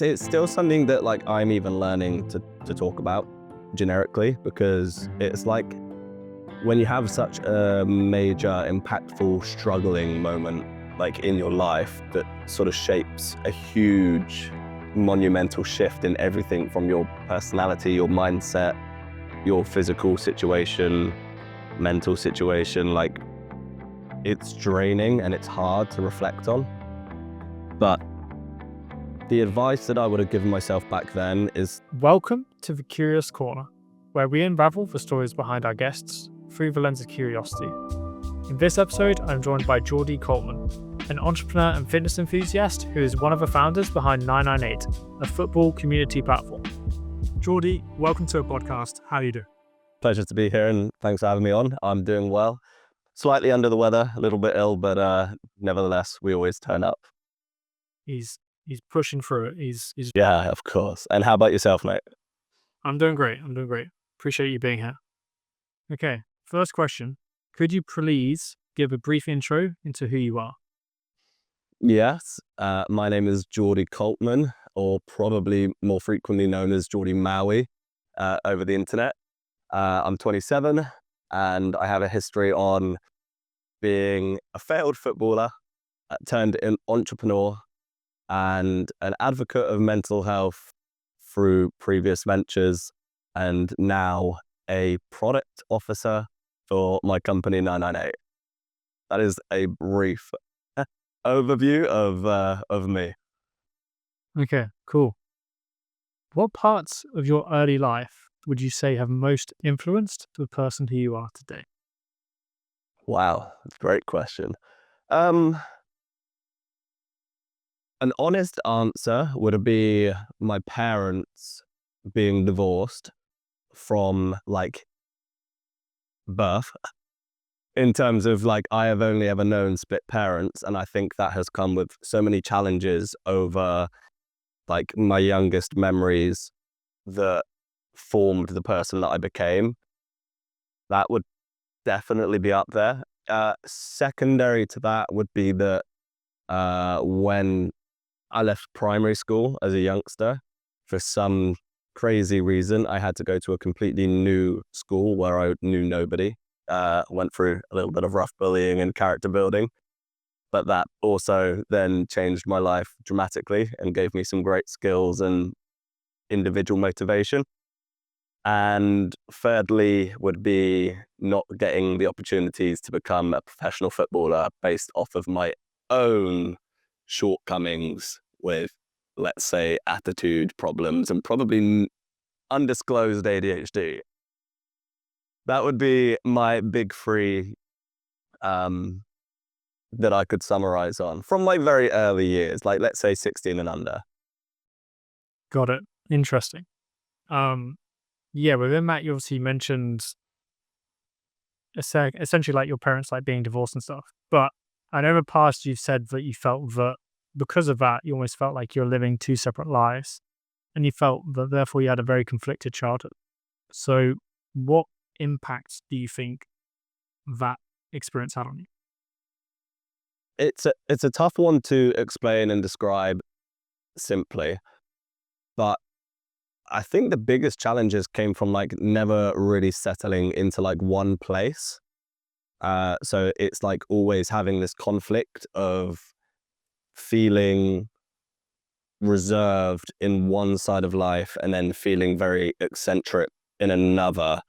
It's still something that like I'm even learning to talk about generically, because it's like when you have such a major, impactful, struggling moment like in your life that sort of shapes a huge, monumental shift in everything from your personality, your mindset, your physical situation, mental situation, like it's draining and it's hard to reflect on. But the advice that I would have given myself back then is Welcome to the Curious Corner, where we unravel the stories behind our guests through the lens of curiosity. In this episode, I'm joined by Jordy Coltman, an entrepreneur and fitness enthusiast who is one of the founders behind 998, a football community platform. Jordy, welcome to a podcast. How are you doing? pleasure to be here and thanks for having me on. I'm doing well. Slightly under the weather, a little bit ill, but nevertheless, we always turn up. He's pushing through it. He's Yeah, of course. And how about yourself, mate? I'm doing great. Appreciate you being here. Okay, first question. Could you please give a brief intro into who you are? Yes, my name is Jordy Coltman, or probably more frequently known as Jordy Maui over the internet. I'm 27 and I have a history on being a failed footballer, turned an entrepreneur, and an advocate of mental health through previous ventures, and now a product officer for my company 998. That is a brief overview of me. Okay, cool. What parts of your early life would you say have most influenced the person who you are today? Wow, great question. Um, an honest answer would be my parents being divorced from like birth. In terms of like, I have only ever known split parents, and I think that has come with so many challenges over like my youngest memories that formed the person that I became. That would definitely be up there. Secondary to that would be that when I left primary school as a youngster, for some crazy reason, I had to go to a completely new school where I knew nobody. Went through a little bit of rough bullying and character building, but that also then changed my life dramatically and gave me some great skills and individual motivation. And thirdly would be not getting the opportunities to become a professional footballer based off of my own shortcomings with, let's say, attitude problems and probably undisclosed ADHD. That would be my big three that I could summarize on from my very early years, like let's say 16 and under. Got it. Interesting. Yeah, within that, you obviously mentioned essentially like your parents like being divorced and stuff. But I know in the past you've said that you felt that because of that, you almost felt like you're living two separate lives, and you felt that therefore you had a very conflicted childhood. So, what impacts do you think that experience had on you? It's a tough one to explain and describe simply, but I think the biggest challenges came from like never really settling into like one place. So it's like always having this conflict of feeling reserved in one side of life and then feeling very eccentric in another,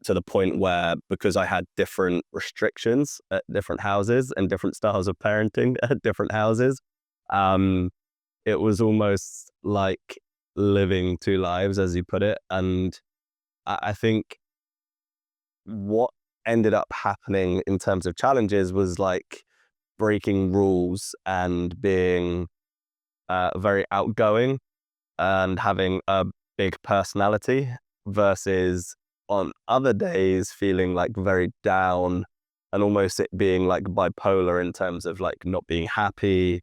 to the point where, because I had different restrictions at different houses and different styles of parenting at different houses, um, it was almost like living two lives, as you put it. And I think what ended up happening in terms of challenges was like breaking rules and being very outgoing and having a big personality, versus on other days feeling like very down and almost it being like bipolar in terms of like not being happy.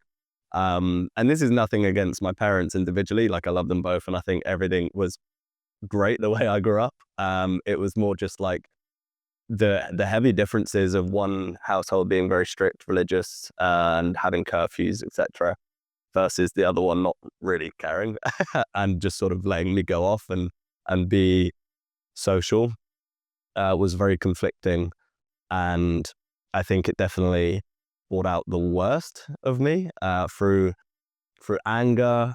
And this is nothing against my parents individually. Like I love them both and I think everything was great the way I grew up. It was more just like the heavy differences of one household being very strict, religious, and having curfews, etc. versus the other one not really caring and just sort of letting me go off and be social, was very conflicting. And I think it definitely brought out the worst of me, through anger,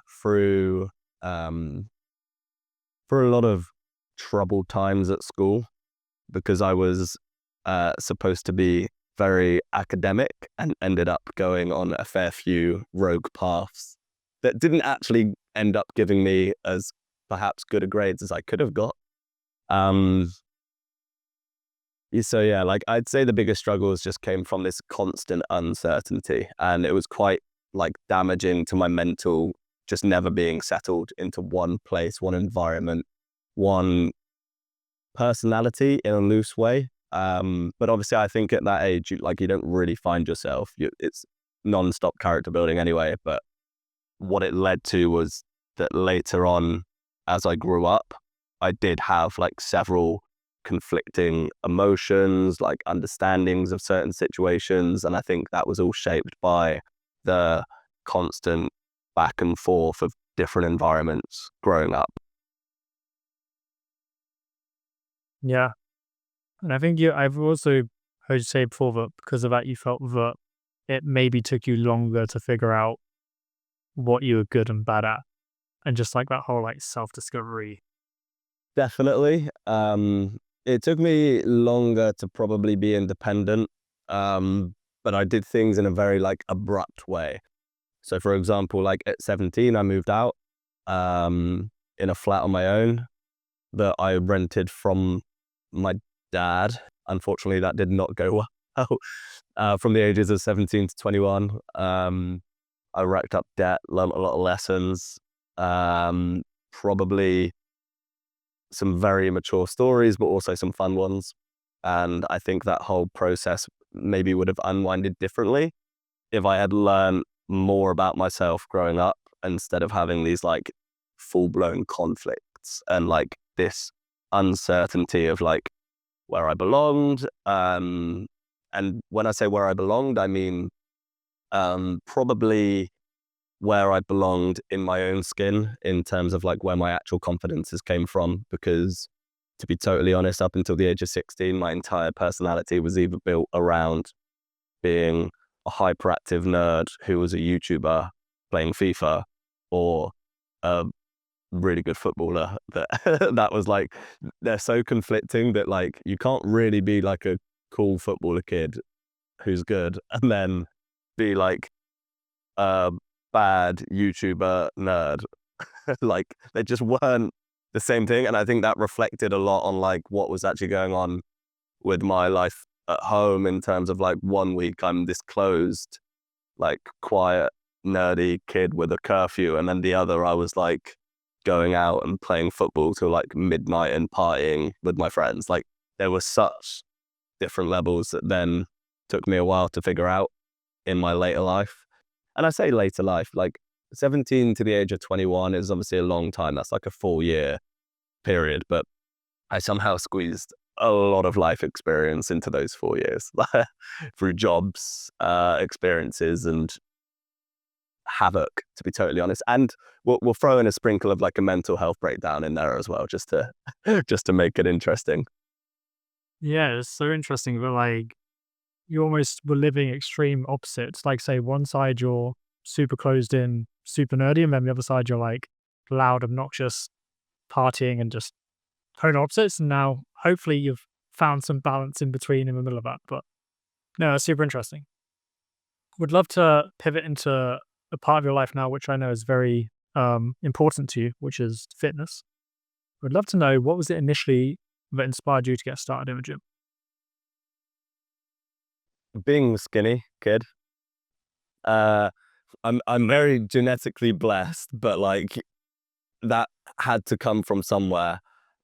um, through a lot of troubled times at school, because I was supposed to be very academic and ended up going on a fair few rogue paths that didn't actually end up giving me as perhaps good a grades as I could have got. Um, so yeah, like I'd say the biggest struggles just came from this constant uncertainty, and it was quite like damaging to my mental, just never being settled into one place, one environment, one personality in a loose way. But obviously, I think at that age, you don't really find yourself. It's non-stop character building anyway. But what it led to was that later on, as I grew up, I did have like several conflicting emotions, like understandings of certain situations, and I think that was all shaped by the constant back and forth of different environments growing up. Yeah. And I think I've also heard you say before that because of that, you felt that it maybe took you longer to figure out what you were good and bad at. And just like that whole like self discovery. Definitely. It took me longer to probably be independent, but I did things in a very like abrupt way. So, for example, like at 17, I moved out in a flat on my own that I rented from my dad. Unfortunately, that did not go well. From the ages of 17 to 21, I racked up debt, learned a lot of lessons, probably some very immature stories, but also some fun ones. And I think that whole process maybe would have unwinded differently if I had learned more about myself growing up instead of having these like full blown conflicts and like this uncertainty of like where I belonged. And when I say where I belonged, I mean probably where I belonged in my own skin in terms of like where my actual confidences came from. Because to be totally honest, up until the age of 16, my entire personality was either built around being a hyperactive nerd who was a YouTuber playing FIFA, or a really good footballer that that was like, they're so conflicting that like you can't really be like a cool footballer kid who's good and then be like a bad YouTuber nerd. Like they just weren't the same thing. And I think that reflected a lot on like what was actually going on with my life at home, in terms of like one week I'm this closed, like quiet, nerdy kid with a curfew, and then the other I was like going out and playing football till like midnight and partying with my friends. Like there were such different levels that then took me a while to figure out in my later life. And I say later life, like 17 to the age of 21 is obviously a long time. That's like a 4 year period, but I somehow squeezed a lot of life experience into those 4 years through jobs, experiences, and havoc, to be totally honest. And we'll throw in a sprinkle of like a mental health breakdown in there as well, just to just to make it interesting. Yeah, it's so interesting. But like you almost were living extreme opposites. Like say one side you're super closed in, super nerdy, and then the other side you're like loud, obnoxious, partying and just polar opposites. And now hopefully you've found some balance in between in the middle of that. But no, it's super interesting. Would love to pivot into a part of your life now, which I know is very important to you, which is fitness. Would love to know what was it initially that inspired you to get started in the gym? Being a skinny kid, uh, I'm very genetically blessed, but like that had to come from somewhere,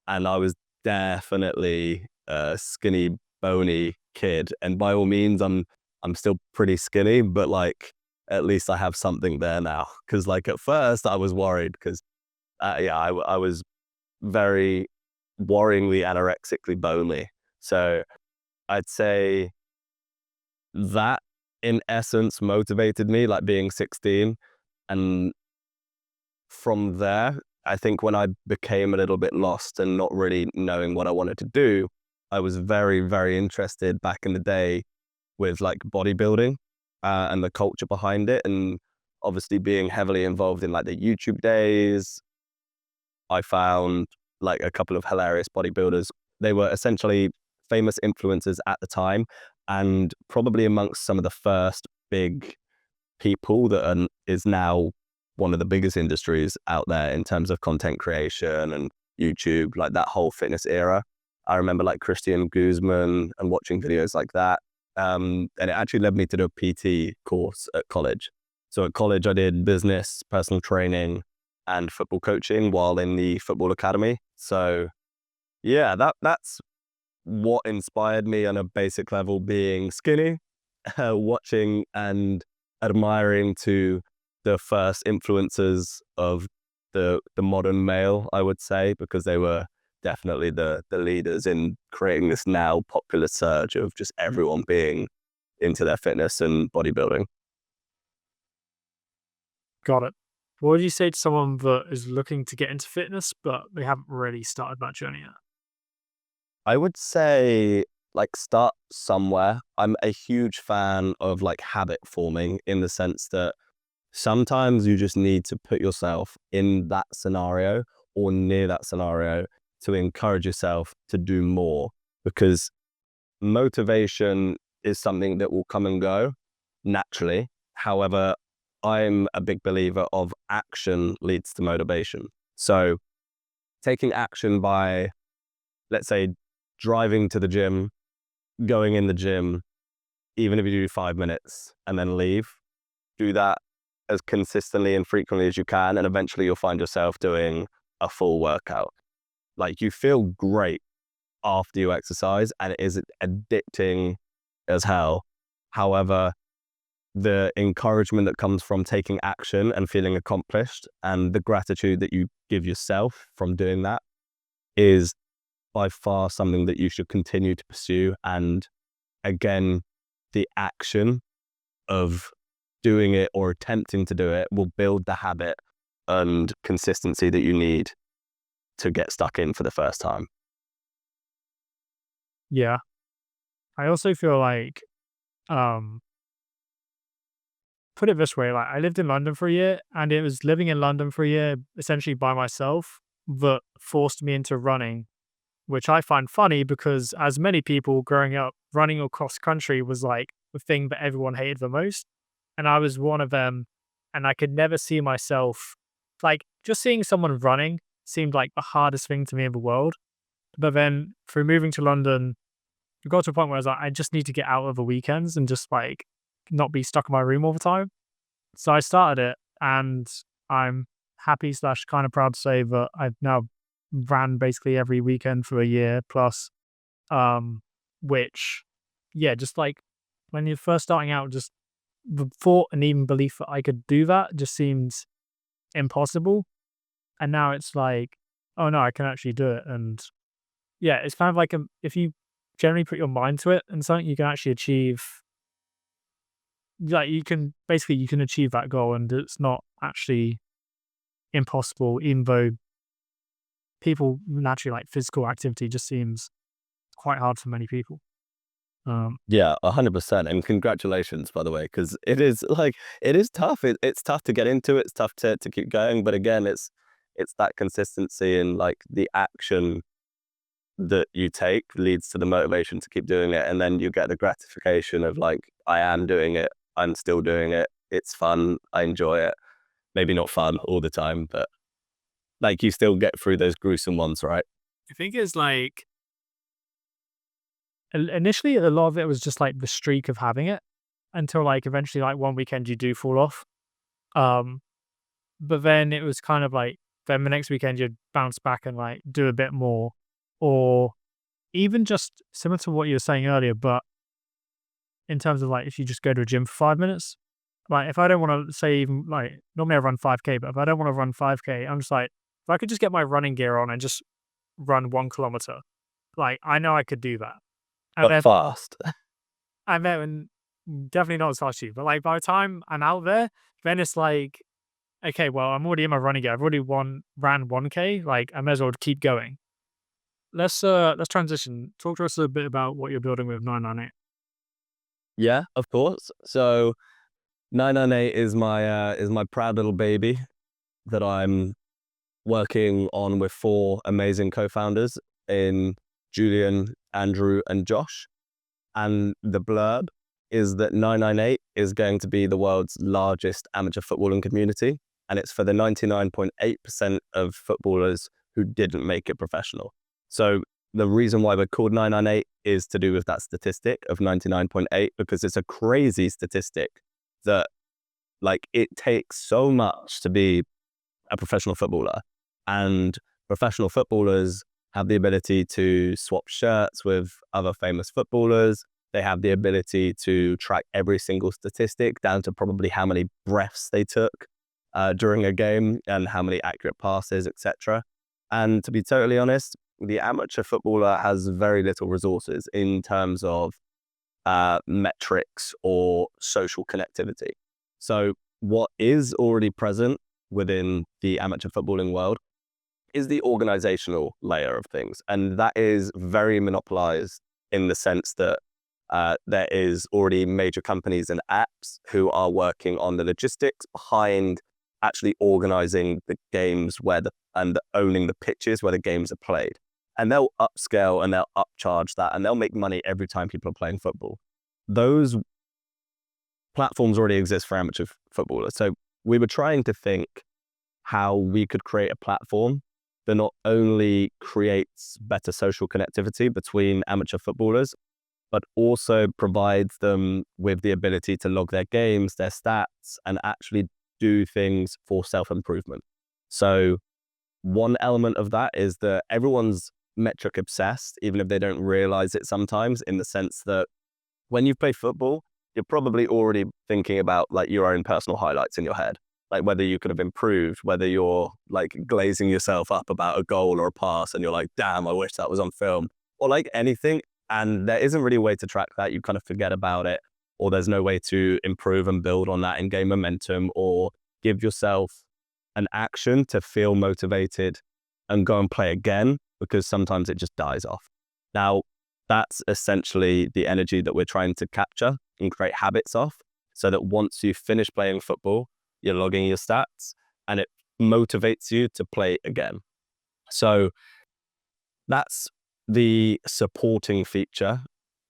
and I was definitely a skinny, bony kid. And by all means, I'm still pretty skinny, but like at least I have something there now. Because like at first I was worried because yeah, I was very worryingly anorexically bony. So I'd say that in essence motivated me, like being 16. And from there, I think when I became a little bit lost and not really knowing what I wanted to do, I was very, very interested back in the day with like bodybuilding and the culture behind it. And obviously being heavily involved in like the YouTube days, I found like a couple of hilarious bodybuilders. They were essentially famous influencers at the time and probably amongst some of the first big people that is now one of the biggest industries out there in terms of content creation and YouTube, like that whole fitness era. I remember like Christian Guzman and watching videos like that. And it actually led me to do a PT course at college. So at college, I did business, personal training, and football coaching while in the football academy. So yeah, that's what inspired me on a basic level, being skinny, watching and admiring to the first influencers of the modern male, I would say, because they were definitely the leaders in creating this now popular surge of just everyone being into their fitness and bodybuilding. Got it. What would you say to someone that is looking to get into fitness, but they haven't really started that journey yet? I would say like start somewhere. I'm a huge fan of like habit forming in the sense that sometimes you just need to put yourself in that scenario or near that scenario to encourage yourself to do more, because motivation is something that will come and go naturally. However, I'm a big believer of action leads to motivation. So taking action by, let's say, driving to the gym, going in the gym, even if you do 5 minutes and then leave, do that as consistently and frequently as you can. And eventually you'll find yourself doing a full workout. Like you feel great after you exercise and it is addicting as hell. However, the encouragement that comes from taking action and feeling accomplished and the gratitude that you give yourself from doing that is by far something that you should continue to pursue. And again, the action of doing it or attempting to do it will build the habit and consistency that you need to get stuck in for the first time. Yeah. I also feel like, um, put it this way, like I lived in London for a year, and it was living in London for a year essentially by myself that forced me into running, which I find funny because as many people growing up, running across country was like the thing that everyone hated the most. And I was one of them. And I could never see myself like just seeing someone running seemed like the hardest thing to me in the world. But then through moving to London, it got to a point where I was like, I just need to get out of the weekends and just like not be stuck in my room all the time. So I started it, and I'm happy slash kind of proud to say that I've now ran basically every weekend for a year plus. Um, which, yeah, just like when you're first starting out, just the thought and even belief that I could do that just seems impossible. And now it's like, oh no, I can actually do it. And yeah, it's kind of like if you generally put your mind to it and something, you can actually achieve. Like you can achieve that goal, and it's not actually impossible. Even though people naturally like physical activity, just seems quite hard for many people. Um, Yeah, 100%. And congratulations, by the way, because it is like, it is tough. It's tough to get into it. It's tough to keep going. But again, it's that consistency and like the action that you take leads to the motivation to keep doing it. And then you get the gratification of like, I am doing it. I'm still doing it. It's fun. I enjoy it. Maybe not fun all the time, but like you still get through those gruesome ones, right? I think it's like initially a lot of it was just like the streak of having it until like eventually like one weekend you do fall off. Um, but then it was kind of like then the next weekend you'd bounce back and like do a bit more, or even just similar to what you were saying earlier, but in terms of like if you just go to a gym for 5 minutes, like if I don't want to say even like normally I run 5K, but if I don't want to run 5K, I'm just like if I could just get my running gear on and just run 1 kilometer, like I know I could do that. And But then fast. and then definitely not as fast as you, but like by the time I'm out there, then it's like Okay, well, I'm already in my running gear. I've already ran 1K. Like, I may as well keep going. Let's transition. Talk to us a bit about what you're building with 998. Yeah, of course. So 998 is my proud little baby that I'm working on with four amazing co-founders in Julian, Andrew, and Josh. And the blurb is that 998 is going to be the world's largest amateur footballing community. And it's for the 99.8% of footballers who didn't make it professional. So the reason why we're called 998 is to do with that statistic of 99.8, because it's a crazy statistic that like it takes so much to be a professional footballer. And professional footballers have the ability to swap shirts with other famous footballers. They have the ability to track every single statistic down to probably how many breaths they took during a game and how many accurate passes, etc. And to be totally honest, the amateur footballer has very little resources in terms of metrics or social connectivity. So what is already present within the amateur footballing world is the organizational layer of things. And that is very monopolized in the sense that there is already major companies and apps who are working on the logistics behind actually organizing the games and owning the pitches where the games are played. And they'll upscale and they'll upcharge that and they'll make money every time people are playing football. Those platforms already exist for amateur footballers. So we were trying to think how we could create a platform that not only creates better social connectivity between amateur footballers, but also provides them with the ability to log their games, their stats, and actually do things for self-improvement. So one element of that is that everyone's metric obsessed, even if they don't realize it sometimes, in the sense that when you play football, you're probably already thinking about like your own personal highlights in your head, like whether you could have improved, whether you're like glazing yourself up about a goal or a pass and you're like, damn, I wish that was on film, or like anything. And there isn't really a way to track that. You kind of forget about it, or there's no way to improve and build on that and gain momentum or give yourself an action to feel motivated and go and play again, because sometimes it just dies off. Now, that's essentially the energy that we're trying to capture and create habits of, so that once you finish playing football, you're logging your stats and it motivates you to play again. So that's the supporting feature,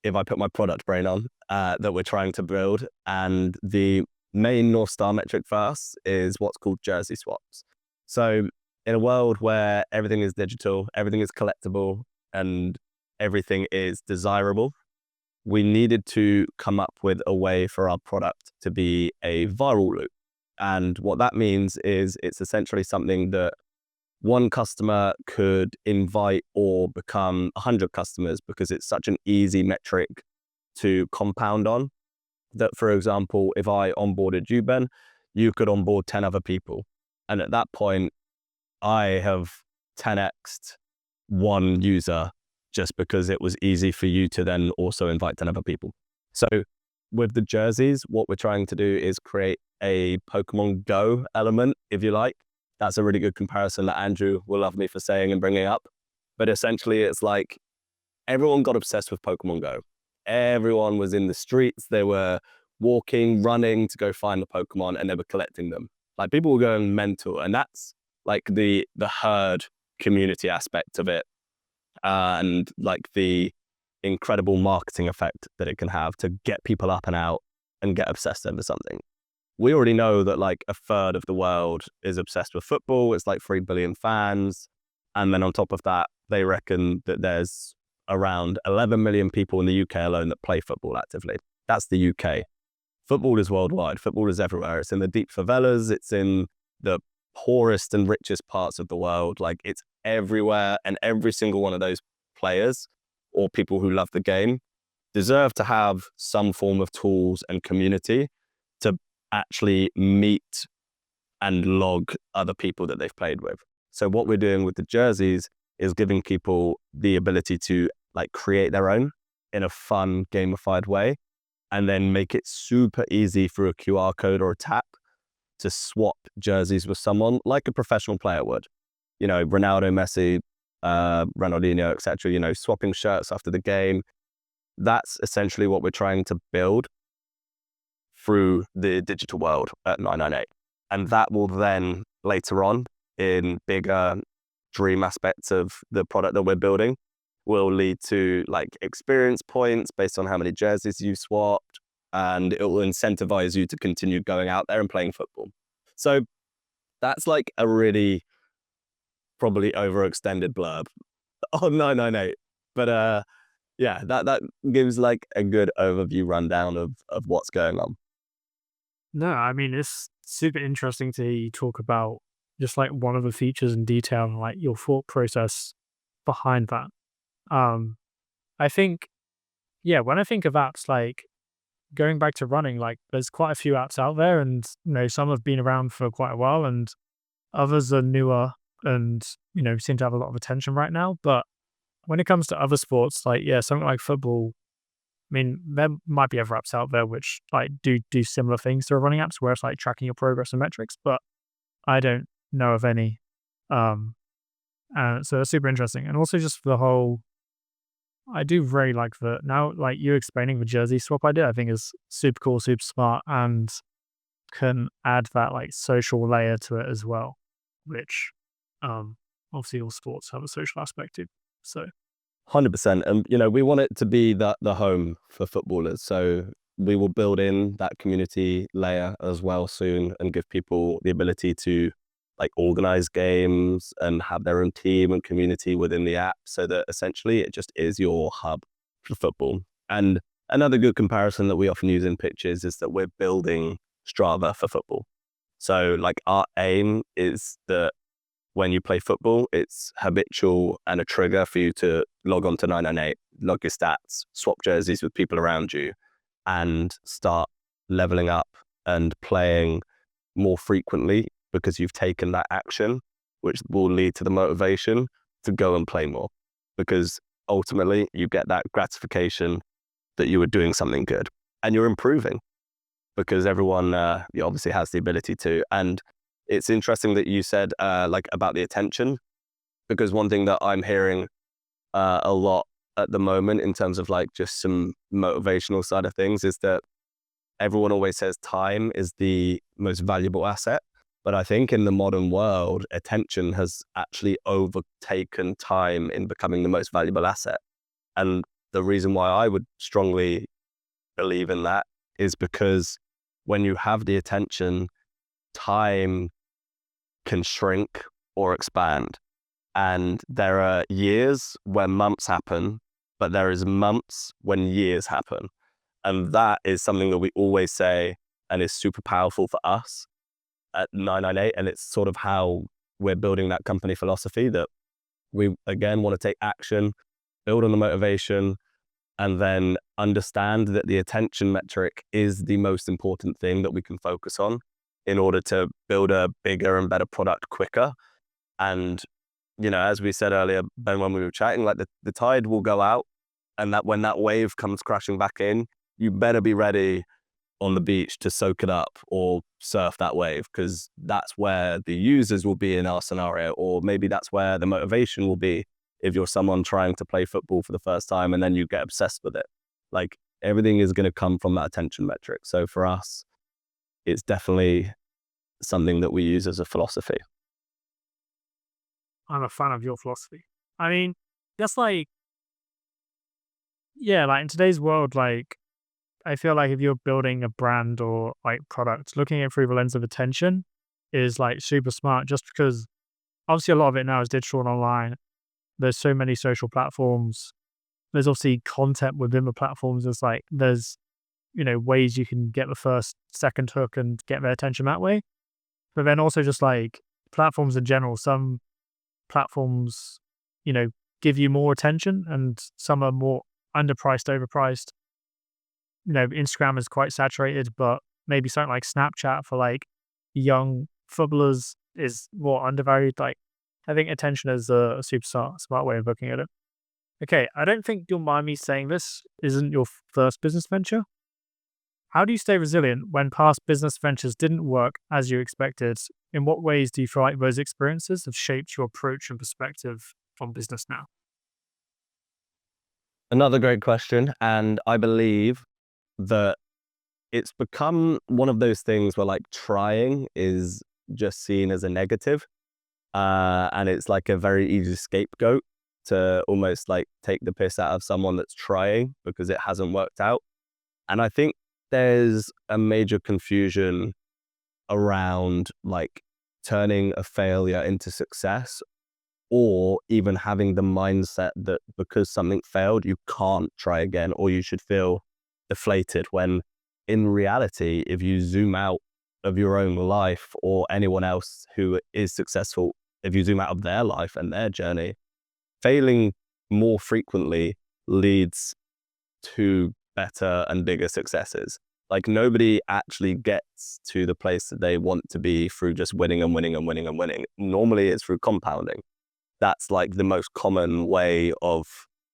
if I put my product brain on, that we're trying to build. And the main North Star metric for us is what's called jersey swaps. So in a world where everything is digital, everything is collectible, and everything is desirable, we needed to come up with a way for our product to be a viral loop. And what that means is it's essentially something that one customer could invite or become 100 customers, because it's such an easy metric to compound on. That, for example, if I onboarded you, Ben, you could onboard 10 other people. And at that point, I have 10x'd one user just because it was easy for you to then also invite 10 other people. So with the jerseys, what we're trying to do is create a Pokemon Go element, if you like. That's a really good comparison that Andrew will love me for saying and bringing up. But essentially, it's like everyone got obsessed with Pokemon Go. Everyone was in the streets. They were walking, running to go find the Pokemon, and they were collecting them. Like, people were going mental. And that's like the herd community aspect of it. And like the incredible marketing effect that it can have to get people up and out and get obsessed over something. We already know that like a third of the world is obsessed with football. It's like 3 billion fans. And then on top of that, they reckon that there's around 11 million people in the UK alone that play football actively. That's the UK. Football is worldwide. Football is everywhere. It's in the deep favelas. It's in the poorest and richest parts of the world. Like, it's everywhere. And every single one of those players or people who love the game deserve to have some form of tools and community to actually meet and log other people that they've played with. So what we're doing with the jerseys is giving people the ability to like create their own in a fun, gamified way, and then make it super easy through a QR code or a tap to swap jerseys with someone like a professional player would. Ronaldo, Messi, Ronaldinho, etc. Swapping shirts after the game. That's essentially what we're trying to build through the digital world at 998. And that will then later on, in bigger dream aspects of the product that we're building, will lead to like experience points based on how many jerseys you swapped, and it will incentivize you to continue going out there and playing football. So that's like a really probably overextended blurb on 998. But yeah, that gives like a good overview rundown of what's going on. No, I mean, it's super interesting to hear you talk about just like one of the features in detail and like your thought process behind that. Um, I think, yeah, when I think of apps, like going back to running, like there's quite a few apps out there, and some have been around for quite a while, and others are newer and seem to have a lot of attention right now. But when it comes to other sports, like something like football, I mean, there might be other apps out there which like do similar things to running apps, where it's like tracking your progress and metrics, but I don't know of any. Um, so it's super interesting, and also just the whole. I do very like the now, like you explaining the jersey swap idea. I think is super cool, super smart, and can add that like social layer to it as well, which obviously all sports have a social aspect too. So 100%. And, we want it to be the home for footballers. So we will build in that community layer as well soon and give people the ability to like organize games and have their own team and community within the app, so that essentially it just is your hub for football. And another good comparison that we often use in pitches is that we're building Strava for football. So like our aim is that when you play football, it's habitual and a trigger for you to log on to 998, log your stats, swap jerseys with people around you, and start leveling up and playing more frequently, because you've taken that action, which will lead to the motivation to go and play more. Because ultimately, you get that gratification that you were doing something good and you're improving, because everyone obviously has the ability to. And it's interesting that you said like about the attention, because one thing that I'm hearing a lot at the moment in terms of like just some motivational side of things is that everyone always says time is the most valuable asset. But I think in the modern world, attention has actually overtaken time in becoming the most valuable asset. And the reason why I would strongly believe in that is because when you have the attention, time can shrink or expand. And there are years when months happen, but there is months when years happen. And that is something that we always say and is super powerful for us at 998. And it's sort of how we're building that company philosophy, that we, again, want to take action, build on the motivation, and then understand that the attention metric is the most important thing that we can focus on in order to build a bigger and better product quicker. And, as we said earlier, Ben, when we were chatting, like the tide will go out, and that when that wave comes crashing back in, you better be ready on the beach to soak it up or surf that wave, because that's where the users will be in our scenario, or maybe that's where the motivation will be if you're someone trying to play football for the first time and then you get obsessed with it. Like, everything is going to come from that attention metric. So for us, it's definitely something that we use as a philosophy. I'm a fan of your philosophy. I mean, that's like, yeah, like in today's world, like I feel like if you're building a brand or like product, looking at it through the lens of attention is like super smart, just because obviously a lot of it now is digital and online. There's so many social platforms. There's obviously content within the platforms. There's ways you can get the first, second hook and get their attention that way. But then also just like platforms in general, some platforms, give you more attention and some are more underpriced, overpriced. Instagram is quite saturated, but maybe something like Snapchat for like young footballers is more undervalued. Like, I think attention is a super smart way of looking at it. Okay, I don't think you'll mind me saying this isn't your first business venture. How do you stay resilient when past business ventures didn't work as you expected? In what ways do you feel like those experiences have shaped your approach and perspective on business now? Another great question. And I believe that it's become one of those things where like trying is just seen as a negative. And it's like a very easy scapegoat to almost like take the piss out of someone that's trying because it hasn't worked out. And I think there's a major confusion around like turning a failure into success, or even having the mindset that because something failed, you can't try again, or you should feel deflated. When in reality, if you zoom out of your own life or anyone else who is successful, if you zoom out of their life and their journey, failing more frequently leads to better and bigger successes. Like nobody actually gets to the place that they want to be through just winning and winning and winning and winning. Normally it's through compounding. That's like the most common way of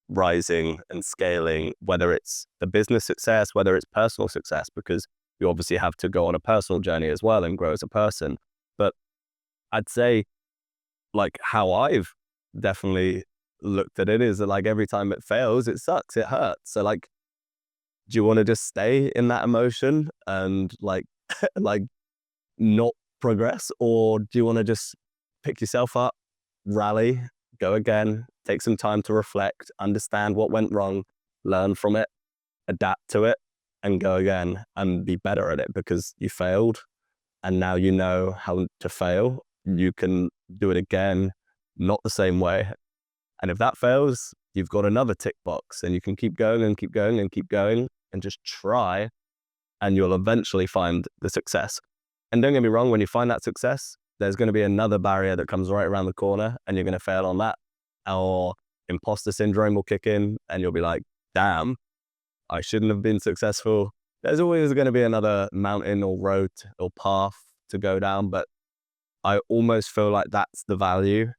rising and scaling, whether it's the business success, whether it's personal success, because you obviously have to go on a personal journey as well and grow as a person. But I'd say like how I've definitely looked at it is that like every time it fails, it sucks, it hurts. So like, do you want to just stay in that emotion and like like not progress, or do you want to just pick yourself up, rally, go again, take some time to reflect, understand what went wrong, learn from it, adapt to it, and go again and be better at it because you failed and now you know how to fail. You can do it again, not the same way. And if that fails, you've got another tick box and you can keep going and keep going and keep going and just try, and you'll eventually find the success. And don't get me wrong, when you find that success, there's going to be another barrier that comes right around the corner and you're going to fail on that. Or imposter syndrome will kick in and you'll be like, damn, I shouldn't have been successful. There's always going to be another mountain or road or path to go down. But I almost feel like that's the value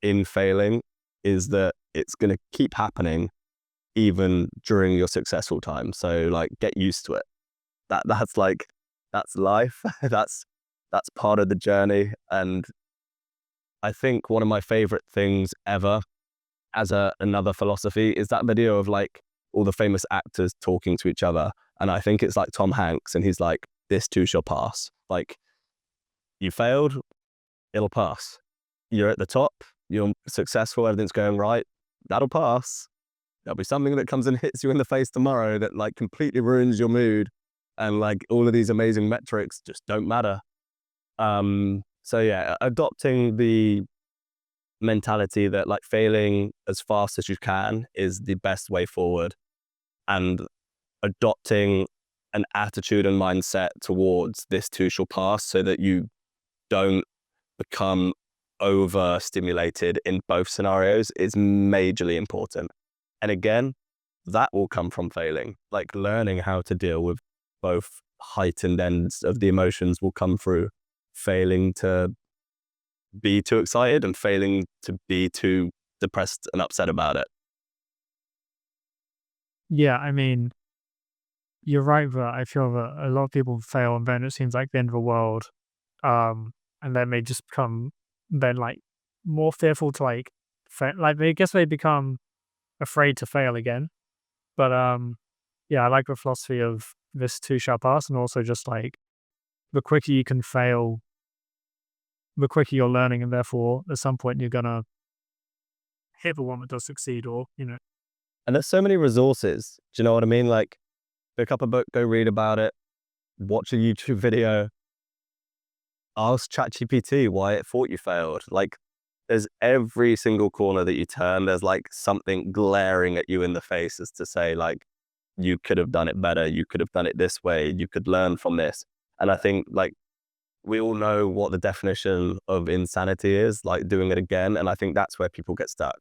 in failing, is that it's going to keep happening even during your successful time. So like get used to it. That's like, that's life. that's part of the journey. And I think one of my favorite things ever as another philosophy is that video of like all the famous actors talking to each other. And I think it's like Tom Hanks and he's like, this too shall pass. Like you failed, it'll pass. You're at the top, you're successful, everything's going right, that'll pass. There'll be something that comes and hits you in the face tomorrow that like completely ruins your mood. And like all of these amazing metrics just don't matter. So yeah, adopting the mentality that like failing as fast as you can is the best way forward, and adopting an attitude and mindset towards this too shall pass so that you don't become overstimulated in both scenarios is majorly important. And again, that will come from failing. Like learning how to deal with both heightened ends of the emotions will come through failing to be too excited and failing to be too depressed and upset about it. Yeah, I mean, you're right that I feel that a lot of people fail and then it seems like the end of the world. And then they just become then like more fearful to like like they guess they become afraid to fail again. But yeah, I like the philosophy of this too shall pass, and also just like the quicker you can fail, the quicker you're learning, and therefore at some point you're gonna hit the one that does succeed, or And there's so many resources. Do you know what I mean? Like pick up a book, go read about it, watch a YouTube video, ask ChatGPT why it thought you failed. Like there's every single corner that you turn, there's like something glaring at you in the face as to say like, you could have done it better. You could have done it this way. You could learn from this. And I think like we all know what the definition of insanity is, like doing it again. And I think that's where people get stuck.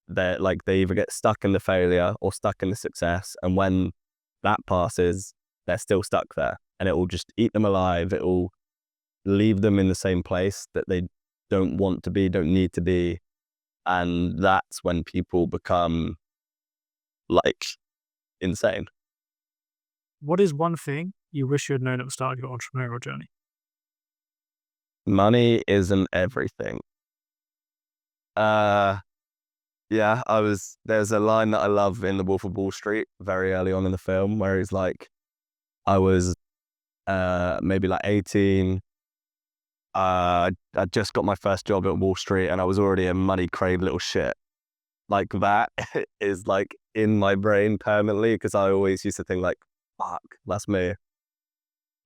They're like, they either get stuck in the failure or stuck in the success. And when that passes, they're still stuck there and it will just eat them alive. It will leave them in the same place that they don't want to be, don't need to be. And that's when people become like insane. What is one thing you wish you had known at the start of your entrepreneurial journey? Money isn't everything. Uh, yeah, there's a line that I love in The Wolf of Wall Street very early on in the film where he's like, I was, maybe like 18. I just got my first job at Wall Street and I was already a money craved little shit. Like that is like in my brain permanently because I always used to think like, fuck, that's me.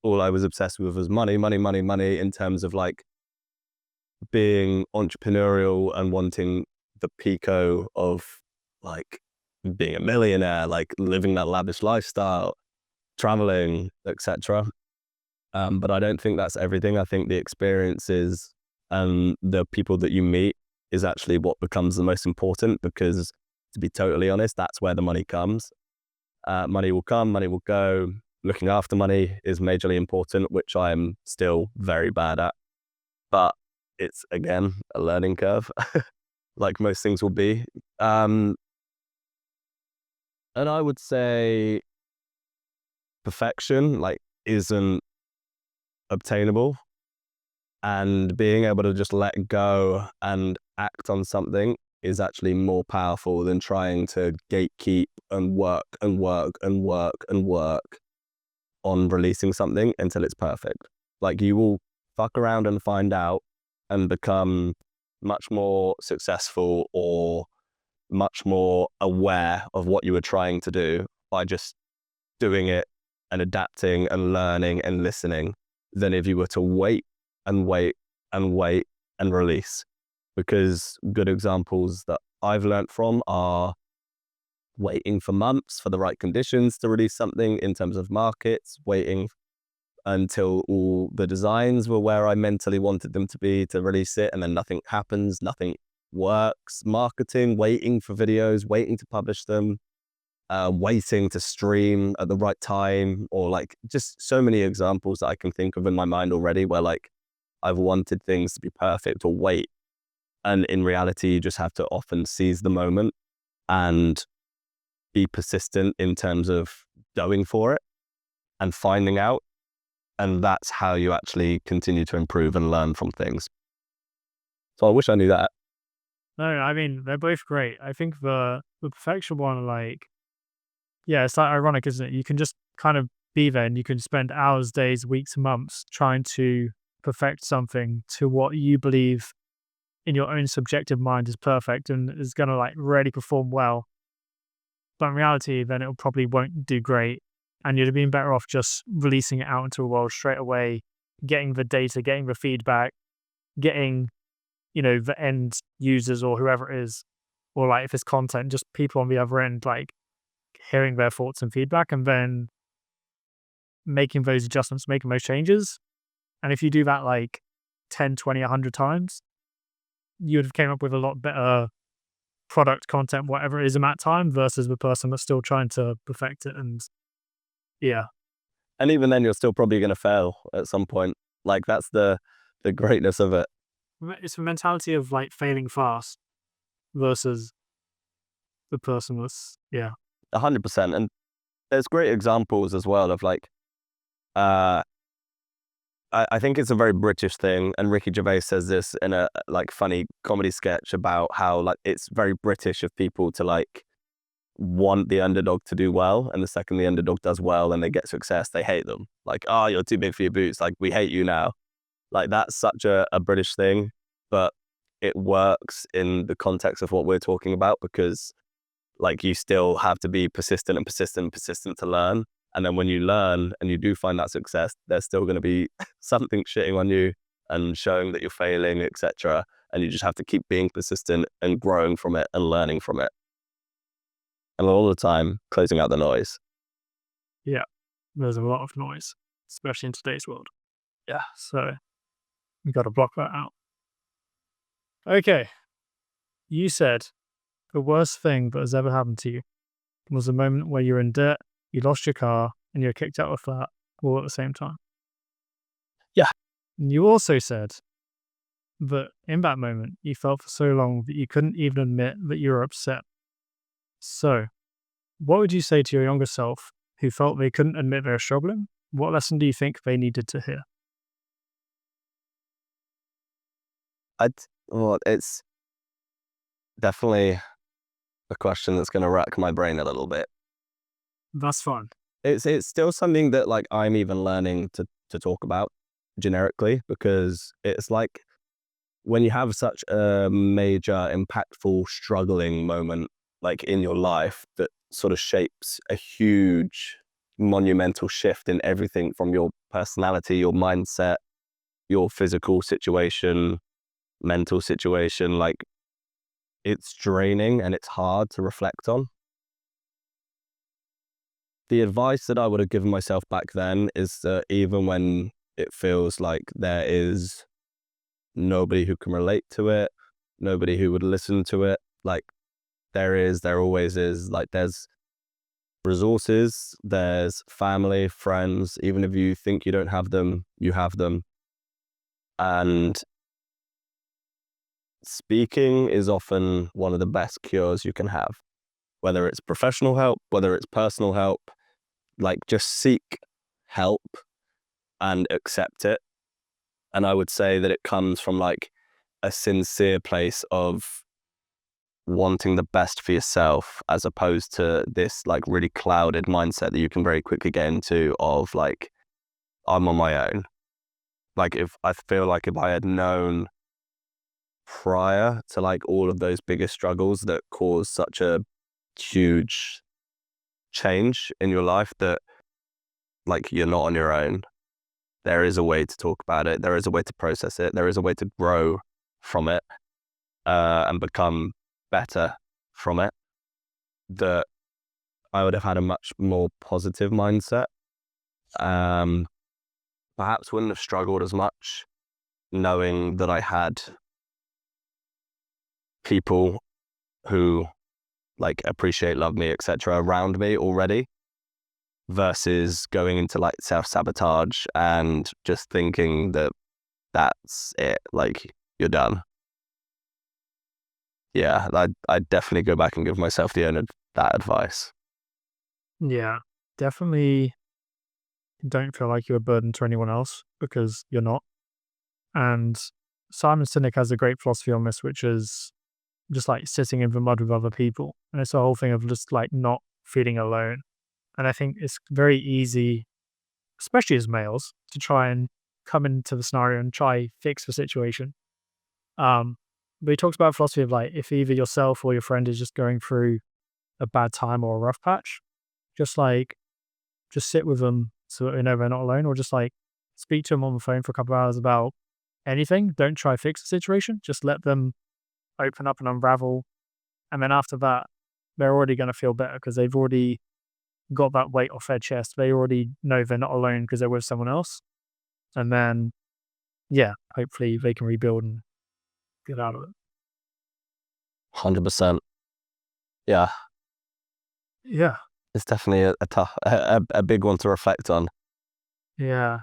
All I was obsessed with was money, money, money, money in terms of like being entrepreneurial and wanting the pico of like being a millionaire, like living that lavish lifestyle, traveling, etc. But I don't think that's everything. I think the experiences and the people that you meet is actually what becomes the most important because, to be totally honest, that's where the money comes. Money will come, money will go. Looking after money is majorly important, which I am still very bad at. But it's, again, a learning curve, like most things will be. And I would say perfection, like, isn't obtainable. And being able to just let go and act on something is actually more powerful than trying to gatekeep and work and work and work and work on releasing something until it's perfect. Like, you will fuck around and find out and become much more successful or much more aware of what you were trying to do by just doing it and adapting and learning and listening than if you were to wait and wait and wait and release. Because good examples that I've learned from are waiting for months for the right conditions to release something in terms of markets, waiting until all the designs were where I mentally wanted them to be to release it, and then nothing happens, nothing works. Marketing, waiting for videos, waiting to publish them, waiting to stream at the right time, or like just so many examples that I can think of in my mind already where like I've wanted things to be perfect or wait. And in reality, you just have to often seize the moment and be persistent in terms of going for it and finding out. And that's how you actually continue to improve and learn from things. So I wish I knew that. No, I mean, they're both great. I think the perfection one, like, yeah, it's like ironic, isn't it? You can just kind of be there and you can spend hours, days, weeks, months trying to perfect something to what you believe in your own subjective mind is perfect and is going to like really perform well. But in reality, then it probably won't do great. And you'd have been better off just releasing it out into the world straight away, getting the data, getting the feedback, getting, the end users or whoever it is, or like if it's content, just people on the other end, like hearing their thoughts and feedback and then making those adjustments, making those changes. And if you do that like 10, 20, 100 times, you would have came up with a lot better product, content, whatever it is in that time versus the person that's still trying to perfect it. And yeah, And even then, you're still probably going to fail at some point. Like, that's the greatness of it. it's the mentality of like failing fast versus the person that's, yeah. 100%. And there's great examples as well of like, uh, I think it's a very British thing, and Ricky Gervais says this in a like funny comedy sketch about how like it's very British of people to like want the underdog to do well, and the second the underdog does well and they get success, they hate them. Like, oh, you're too big for your boots. Like, we hate you now. Like, that's such a British thing, but it works in the context of what we're talking about because like you still have to be persistent and persistent and persistent to learn. And then when you learn and you do find that success, there's still going to be something shitting on you and showing that you're failing, etc. And you just have to keep being persistent and growing from it and learning from it. And all the time, closing out the noise. Yeah, there's a lot of noise, especially in today's world. Yeah, so you got to block that out. Okay, you said the worst thing that has ever happened to you was a moment where you're in debt, you lost your car, and you're kicked out of a flat all at the same time. Yeah. And you also said that in that moment, you felt for so long that you couldn't even admit that you were upset. So, what would you say to your younger self who felt they couldn't admit they were struggling, what lesson do you think they needed to hear? Well, it's definitely a question that's going to rack my brain a little bit. That's fun. It's still something that like I'm even learning to talk about generically, because it's like when you have such a major, impactful, struggling moment like in your life that sort of shapes a huge, monumental shift in everything from your personality, your mindset, your physical situation, mental situation, like it's draining and it's hard to reflect on. The advice that I would have given myself back then is that even when it feels like there is nobody who can relate to it, nobody who would listen to it, like there always is, like there's resources, there's family, friends, even if you think you don't have them, you have them. And speaking is often one of the best cures you can have, whether it's professional help, whether it's personal help, like just seek help and accept it. And I would say that it comes from like a sincere place of wanting the best for yourself, as opposed to this like really clouded mindset that you can very quickly get into of like, I'm on my own. Like if I feel like if I had known prior to like all of those biggest struggles that cause such a huge change in your life, that like you're not on your own. There is a way to talk about it. There is a way to process it. There is a way to grow from it and become better from it. That I would have had a much more positive mindset. Perhaps wouldn't have struggled as much, knowing that I had people who like appreciate, love me, etc. around me already, versus going into like self-sabotage and just thinking that that's it, like you're done. Yeah, I'd definitely go back and give myself that advice. Yeah, definitely don't feel like you're a burden to anyone else because you're not. And Simon Sinek has a great philosophy on this, which is just like sitting in the mud with other people. And it's the whole thing of just like not feeling alone. And I think it's very easy, especially as males, to try and come into the scenario and try fix the situation. But he talks about philosophy of like if either yourself or your friend is just going through a bad time or a rough patch, just like just sit with them so that they know they're not alone, or just like speak to them on the phone for a couple of hours about anything. Don't try fix the situation. Just let them open up and unravel. And then after that, they're already going to feel better because they've already got that weight off their chest. They already know they're not alone because they're with someone else. And then, yeah, hopefully they can rebuild and get out of it. 100%. Yeah, Yeah. it's definitely a tough, a big one to reflect on. Yeah.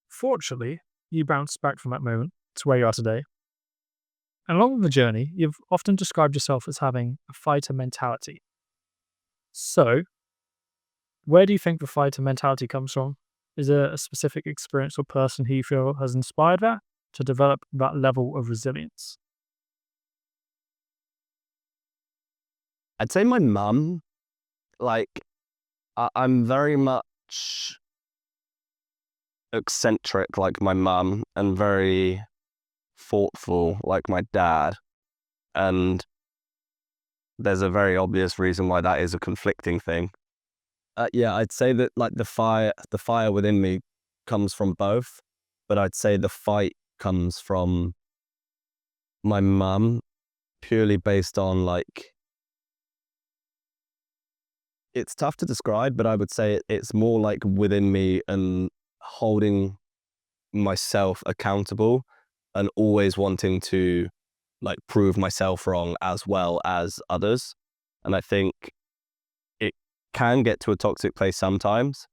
Fortunately, you bounced back from that moment to where you are today. And along the journey, you've often described yourself as having a fighter mentality. So, where do you think the fighter mentality comes from? Is there a specific experience or person who you feel has inspired that to develop that level of resilience? I'd say my mum, like I'm very much eccentric like my mum and very thoughtful like my dad. And there's a very obvious reason why that is a conflicting thing. Yeah, I'd say that like the fire within me comes from both, but I'd say the fight comes from my mum, purely based on like, it's tough to describe, but I would say it's more like within me and holding myself accountable and always wanting to like prove myself wrong as well as others. And I think it can get to a toxic place sometimes.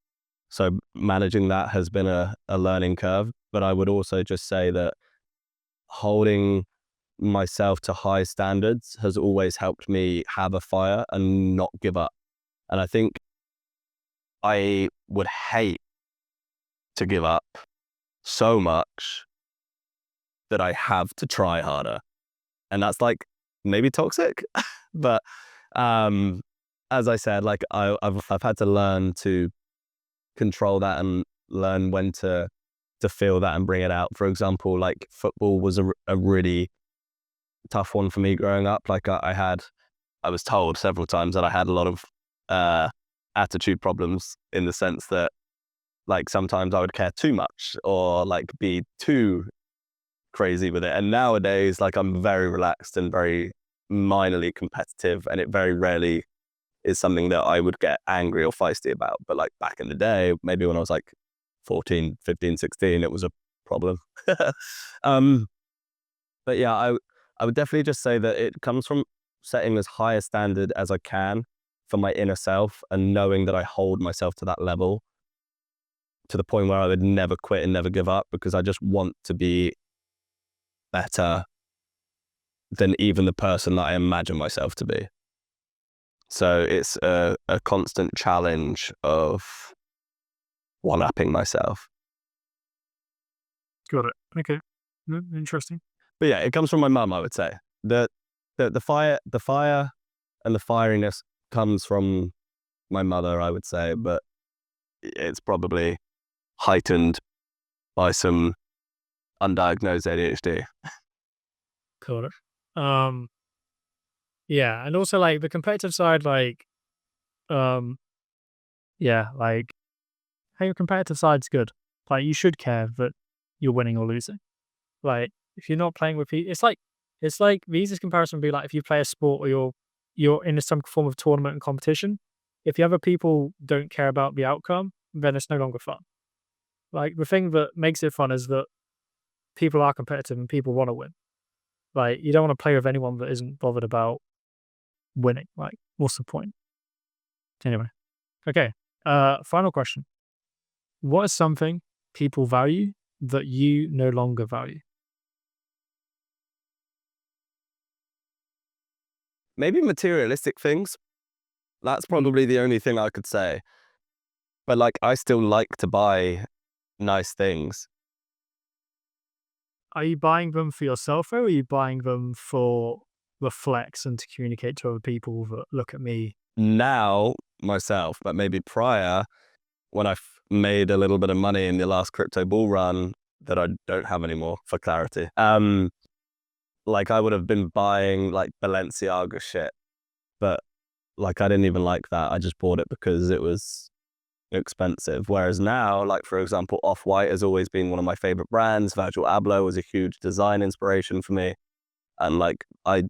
So managing that has been a learning curve. But I would also just say that holding myself to high standards has always helped me have a fire and not give up. And I think I would hate to give up so much that I have to try harder. And that's like maybe toxic, but as I said, like I've had to learn to control that and learn when to feel that and bring it out. For example, like football was a really tough one for me growing up. Like I was told several times that I had a lot of attitude problems, in the sense that like sometimes I would care too much or like be too crazy with it. And nowadays, like I'm very relaxed and very minorly competitive, and it very rarely is something that I would get angry or feisty about. But like back in the day, maybe when I was like 14, 15, 16, it was a problem. But yeah, I would definitely just say that it comes from setting as high a standard as I can for my inner self, and knowing that I hold myself to that level, to the point where I would never quit and never give up, because I just want to be better than even the person that I imagine myself to be. So it's a constant challenge of one-upping myself. Got it. Okay. Interesting. But yeah, it comes from my mum, I would say. The fire and the fieriness comes from my mother, I would say, but it's probably heightened by some undiagnosed ADHD. Got it. Yeah, and also like the competitive side, like, yeah, like, hey, your competitive side's good. Like, you should care that you're winning or losing. Like, if you're not playing with people, it's like the easiest comparison would be like if you play a sport or you're in some form of tournament and competition. If the other people don't care about the outcome, then it's no longer fun. Like, the thing that makes it fun is that people are competitive and people want to win. Like, you don't want to play with anyone that isn't bothered about winning. Like, what's the point? Anyway, okay. Final question: what is something people value that you no longer value? Maybe materialistic things. That's probably the only thing I could say. But like, I still like to buy nice things. Are you buying them for yourself, or are you buying them for the flex and to communicate to other people that look at me? Now, myself, but maybe prior, when I made a little bit of money in the last crypto bull run that I don't have anymore, for clarity. Like I would have been buying like Balenciaga shit, but like I didn't even like that. I just bought it because it was expensive. Whereas now, like for example, Off-White has always been one of my favorite brands. Virgil Abloh was a huge design inspiration for me. And like I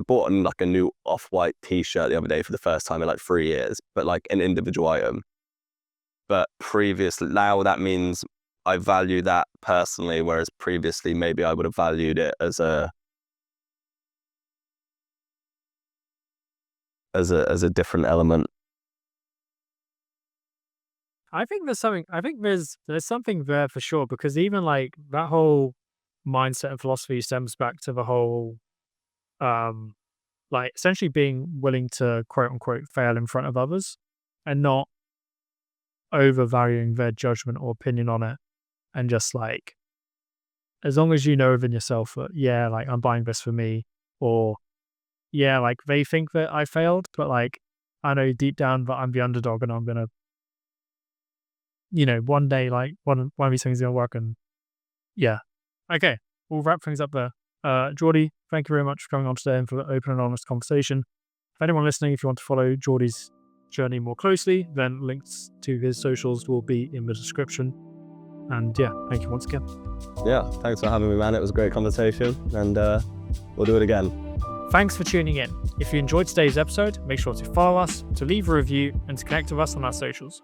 bought like a new Off-White t-shirt the other day for the first time in like 3 years, but like an individual item. But previously, now that means I value that personally, whereas previously maybe I would have valued it as a different element. I think there's something. I think there's something there for sure, because even like that whole mindset and philosophy stems back to the whole, like essentially being willing to quote unquote fail in front of others and not overvaluing their judgment or opinion on it, and just like, as long as you know within yourself that, yeah, like I'm buying this for me, or yeah, like they think that I failed, but like I know deep down that I'm the underdog and I'm gonna, one day like one of these things is gonna work. And yeah, okay, we'll wrap things up there. Jordy, thank you very much for coming on today and for the open and honest conversation. If anyone listening, if you want to follow Jordy's journey more closely, then links to his socials will be in the description. And yeah, thank you once again. Yeah, thanks for having me, man. It was a great conversation, and we'll do it again. Thanks for tuning in. If you enjoyed today's episode, make sure to follow us, to leave a review, and to connect with us on our socials.